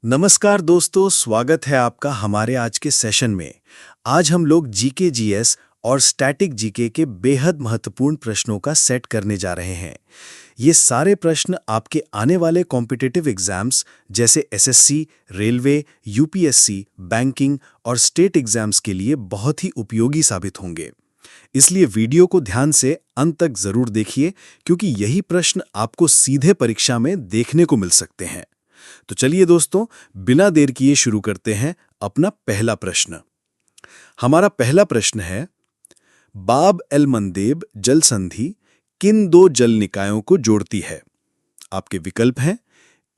नमस्कार दोस्तों, स्वागत है आपका हमारे आज के सेशन में। आज हम लोग जीके जीएस और स्टैटिक जीके के बेहद महत्वपूर्ण प्रश्नों का सेट करने जा रहे हैं। ये सारे प्रश्न आपके आने वाले कॉम्पिटिटिव एग्जाम्स जैसे एसएससी, रेलवे, यूपीएससी, बैंकिंग और स्टेट एग्जाम्स के लिए बहुत ही उपयोगी साबित होंगे। इसलिए वीडियो को ध्यान से अंत तक जरूर देखिए, क्योंकि यही प्रश्न आपको सीधे परीक्षा में देखने को मिल सकते हैं। तो चलिए दोस्तों, बिना देर किए शुरू करते हैं अपना पहला प्रश्न। हमारा पहला प्रश्न है, बाब एल मंदेब जल संधि किन दो जल निकायों को जोड़ती है? आपके विकल्प हैं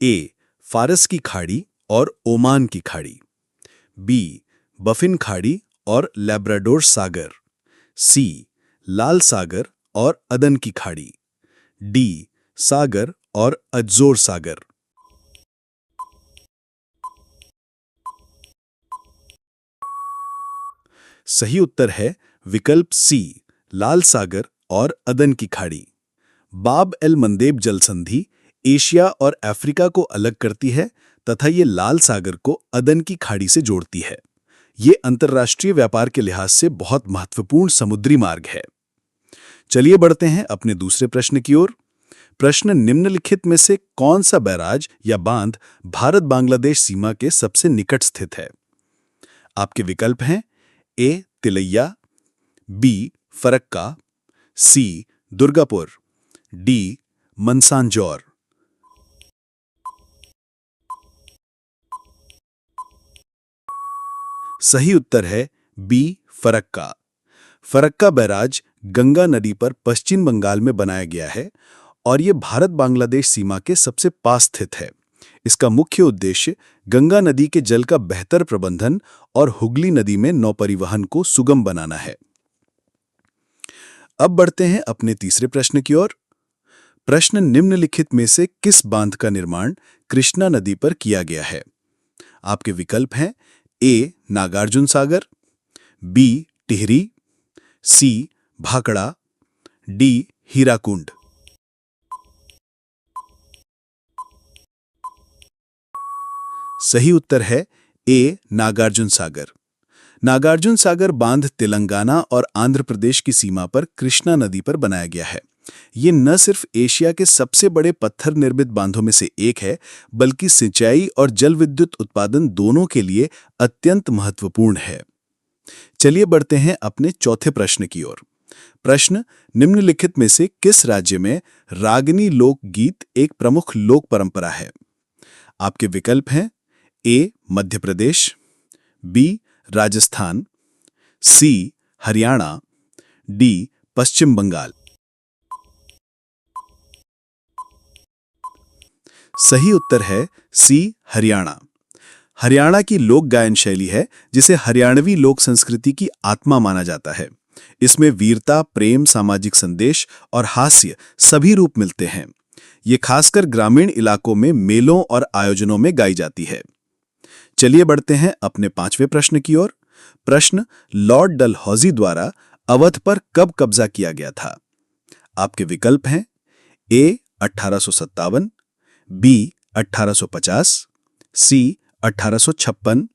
ए फारस की खाड़ी और ओमान की खाड़ी, बी बफिन खाड़ी और लैब्राडोर सागर, सी लाल सागर और अदन की खाड़ी, डी सागर और अजोर सागर। सही उत्तर है विकल्प सी, लाल सागर और अदन की खाड़ी। बाब एल मंदेब जल संधि एशिया और अफ्रीका को अलग करती है तथा ये लाल सागर को अदन की खाड़ी से जोड़ती है। ये अंतर्राष्ट्रीय व्यापार के लिहाज से बहुत महत्वपूर्ण समुद्री मार्ग है। चलिए बढ़ते हैं अपने दूसरे प्रश्न की ओर। प्रश्न निम्नलिखित में से कौन सा बैराज या बांध भारत बांग्लादेश सीमा के सबसे निकट स्थित है? आपके विकल्प हैं ए तिलैया, बी फरक्का, सी दुर्गापुर, डी मंसानजौर। सही उत्तर है बी फरक्का। फरक्का बैराज गंगा नदी पर पश्चिम बंगाल में बनाया गया है और ये भारत बांग्लादेश सीमा के सबसे पास स्थित है। इसका मुख्य उद्देश्य गंगा नदी के जल का बेहतर प्रबंधन और हुगली नदी में नौपरिवहन को सुगम बनाना है। अब बढ़ते हैं अपने तीसरे प्रश्न की ओर। प्रश्न निम्नलिखित में से किस बांध का निर्माण कृष्णा नदी पर किया गया है? आपके विकल्प हैं ए नागार्जुन सागर, बी टिहरी, सी भाखड़ा, डी हीराकुंड। सही उत्तर है ए नागार्जुन सागर। नागार्जुन सागर बांध तेलंगाना और आंध्र प्रदेश की सीमा पर कृष्णा नदी पर बनाया गया है। ये न सिर्फ एशिया के सबसे बड़े पत्थर निर्मित बांधों में से एक है, बल्कि सिंचाई और जल विद्युत उत्पादन दोनों के लिए अत्यंत महत्वपूर्ण है। चलिए बढ़ते हैं अपने चौथे प्रश्न की ओर। प्रश्न निम्नलिखित में से किस राज्य में रागनी लोक गीत एक प्रमुख लोक परंपरा है? आपके विकल्प हैं ए मध्य प्रदेश, बी राजस्थान, सी हरियाणा, डी पश्चिम बंगाल। सही उत्तर है सी हरियाणा। हरियाणा की लोक गायन शैली है जिसे हरियाणवी लोक संस्कृति की आत्मा माना जाता है। इसमें वीरता, प्रेम, सामाजिक संदेश और हास्य सभी रूप मिलते हैं। ये खासकर ग्रामीण इलाकों में मेलों और आयोजनों में गाई जाती है। चलिए बढ़ते हैं अपने पांचवें प्रश्न की ओर। प्रश्न लॉर्ड डलहौजी द्वारा अवध पर कब कब्जा किया गया था? आपके विकल्प हैं ए 1857, बी 1850, सी 1856,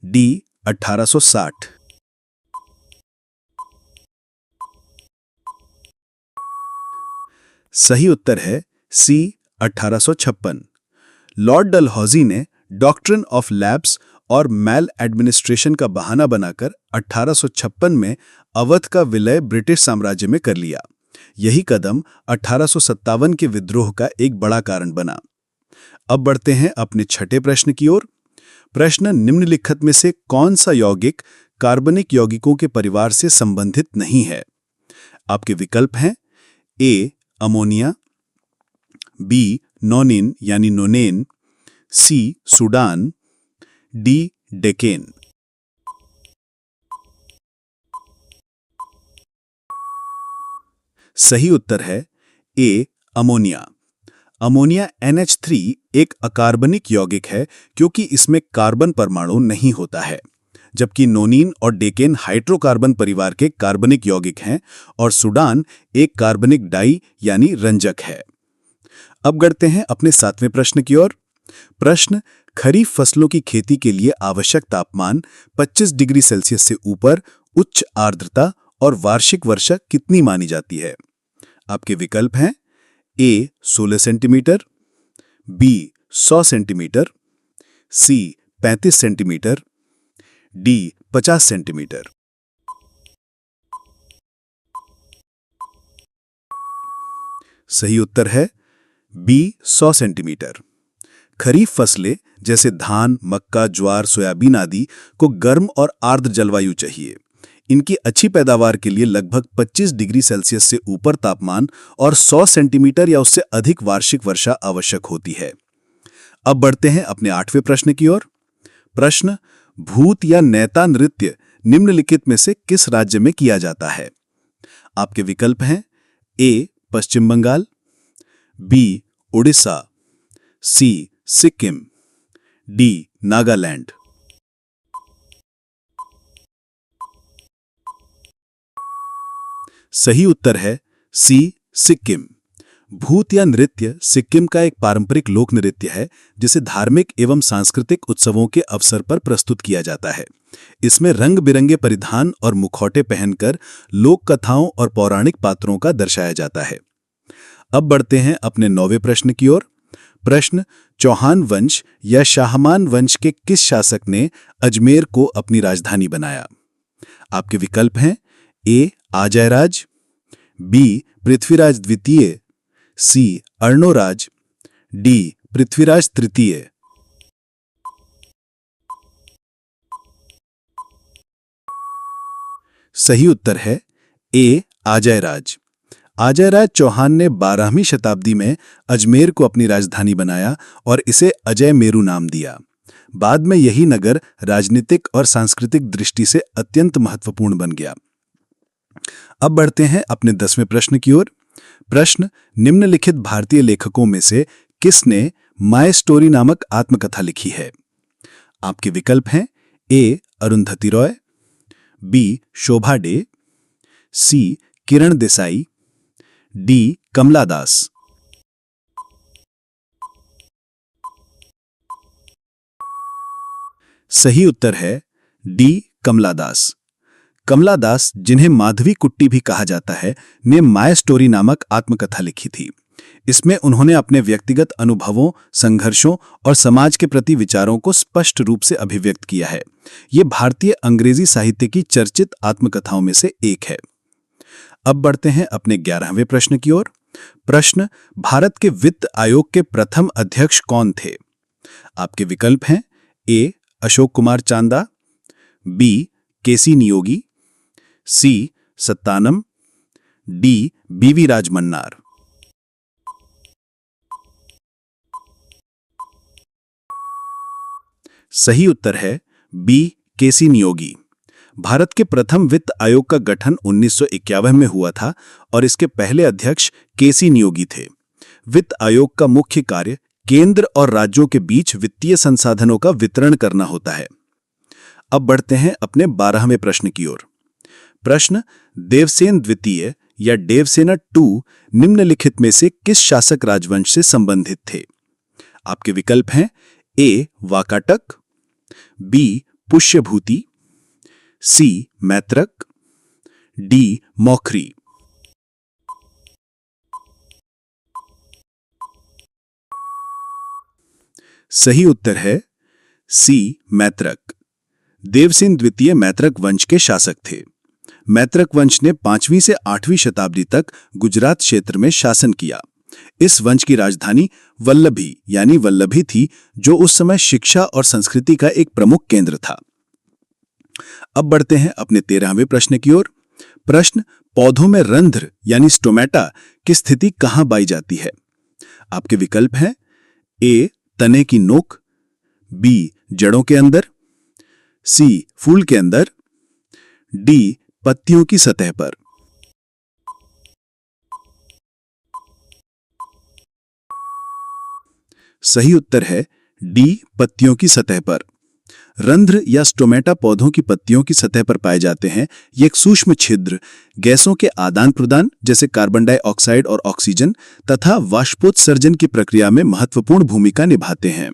डी 1860। सही उत्तर है सी 1856। लॉर्ड डलहौजी ने डॉक्ट्रिन ऑफ लैप्स और मैल एडमिनिस्ट्रेशन का बहाना बनाकर 1856 में अवध का विलय ब्रिटिश साम्राज्य में कर लिया। यही कदम 1857 के विद्रोह का एक बड़ा कारण बना। अब बढ़ते हैं अपने छठे प्रश्न की ओर। प्रश्न निम्नलिखित में से कौन सा यौगिक कार्बनिक यौगिकों के परिवार से संबंधित नहीं है? आपके विकल्प हैं ए अमोनिया, बी नोनिन यानी नोनेन, सी सूडान, डी डेकेन। सही उत्तर है ए अमोनिया। अमोनिया NH3 एक अकार्बनिक यौगिक है क्योंकि इसमें कार्बन परमाणु नहीं होता है, जबकि नोनीन और डेकेन हाइड्रोकार्बन परिवार के कार्बनिक यौगिक हैं और सूडान एक कार्बनिक डाई यानी रंजक है। अब बढ़ते हैं अपने सातवें प्रश्न की ओर। प्रश्न खरीफ फसलों की खेती के लिए आवश्यक तापमान 25 डिग्री सेल्सियस से ऊपर, उच्च आर्द्रता और वार्षिक वर्षा कितनी मानी जाती है? आपके विकल्प हैं ए 16 सेंटीमीटर, बी 100 सेंटीमीटर, सी 35 सेंटीमीटर, डी 50 सेंटीमीटर। सही उत्तर है बी 100 सेंटीमीटर। खरीफ फसलें जैसे धान, मक्का, ज्वार, सोयाबीन आदि को गर्म और आर्द्र जलवायु चाहिए। इनकी अच्छी पैदावार के लिए लगभग 25 डिग्री सेल्सियस से ऊपर तापमान और 100 सेंटीमीटर या उससे अधिक वार्षिक वर्षा आवश्यक होती है। अब बढ़ते हैं अपने 8वें प्रश्न की ओर। प्रश्न, भूत या नैता नृत्य निम्नलिखित में से किस राज्य में किया जाता है? आपके विकल्प हैं ए पश्चिम बंगाल, बी उड़ीसा, सी सिक्किम, डी नागालैंड। सही उत्तर है सी सिक्किम। भूत या नृत्य सिक्किम का एक पारंपरिक लोक नृत्य है जिसे धार्मिक एवं सांस्कृतिक उत्सवों के अवसर पर प्रस्तुत किया जाता है। इसमें रंग बिरंगे परिधान और मुखौटे पहनकर लोक कथाओं और पौराणिक पात्रों का दर्शाया जाता है। अब बढ़ते हैं अपने 9वें प्रश्न की ओर। प्रश्न, चौहान वंश या शाहमान वंश के किस शासक ने अजमेर को अपनी राजधानी बनाया? आपके विकल्प हैं ए अजयराज, बी पृथ्वीराज द्वितीय, सी अर्णोराज, डी पृथ्वीराज तृतीय। सही उत्तर है ए अजयराज। अजयराज चौहान ने 12वीं शताब्दी में अजमेर को अपनी राजधानी बनाया और इसे अजय मेरू नाम दिया। बाद में यही नगर राजनीतिक और सांस्कृतिक दृष्टि से अत्यंत महत्वपूर्ण बन गया। अब बढ़ते हैं अपने 10वें प्रश्न की ओर। प्रश्न, निम्नलिखित भारतीय लेखकों में से किसने माय स्टोरी नामक आत्मकथा लिखी है? आपके विकल्प हैं ए अरुंधति रॉय, बी शोभा डे, सी किरण देसाई, डी कमला दास। सही उत्तर है डी कमला दास। कमला दास, जिन्हें माधवी कुट्टी भी कहा जाता है, ने माय स्टोरी नामक आत्मकथा लिखी थी। इसमें उन्होंने अपने व्यक्तिगत अनुभवों, संघर्षों और समाज के प्रति विचारों को स्पष्ट रूप से अभिव्यक्त किया है। ये भारतीय अंग्रेजी साहित्य की चर्चित आत्मकथाओं में से एक है। अब बढ़ते हैं अपने 11वें प्रश्न की ओर। प्रश्न, भारत के वित्त आयोग के प्रथम अध्यक्ष कौन थे? आपके विकल्प हैं ए अशोक कुमार चांदा, बी केसी नियोगी, सी सत्तानम, डी बीवी राज मन्नार। सही उत्तर है बी केसी नियोगी। भारत के प्रथम वित्त आयोग का गठन 1951 में हुआ था और इसके पहले अध्यक्ष केसी नियोगी थे। वित्त आयोग का मुख्य कार्य केंद्र और राज्यों के बीच वित्तीय संसाधनों का वितरण करना होता है। अब बढ़ते हैं अपने 12वें प्रश्न की ओर। प्रश्न, देवसेन द्वितीय या देवसेना टू निम्नलिखित में से किस शासक राजवंश से संबंधित थे? आपके विकल्प हैं ए वाकाटक, बी पुष्यभूति, सी मैत्रक, डी मौखरी। सही उत्तर है सी मैत्रक। देवसेन द्वितीय मैत्रक वंश के शासक थे। मैत्रक वंश ने 5वीं से 8वीं शताब्दी तक गुजरात क्षेत्र में शासन किया। इस वंश की राजधानी वल्लभी यानी वल्लभी थी, जो उस समय शिक्षा और संस्कृति का एक प्रमुख केंद्र था। अब बढ़ते हैं अपने 13वें प्रश्न की ओर। प्रश्न, पौधों में रंध्र यानी स्टोमेटा की स्थिति कहां पाई जाती है? आपके विकल्प हैं ए तने की नोक, बी जड़ों के अंदर, सी फूल के अंदर, डी पत्तियों की सतह पर। सही उत्तर है डी पत्तियों की सतह पर। रंध्र या स्टोमेटा पौधों की पत्तियों की सतह पर पाए जाते हैं। ये एक सूक्ष्म छिद्र गैसों के आदान प्रदान जैसे कार्बन डाइऑक्साइड और ऑक्सीजन तथा वाष्पोत्सर्जन की प्रक्रिया में महत्वपूर्ण भूमिका निभाते हैं।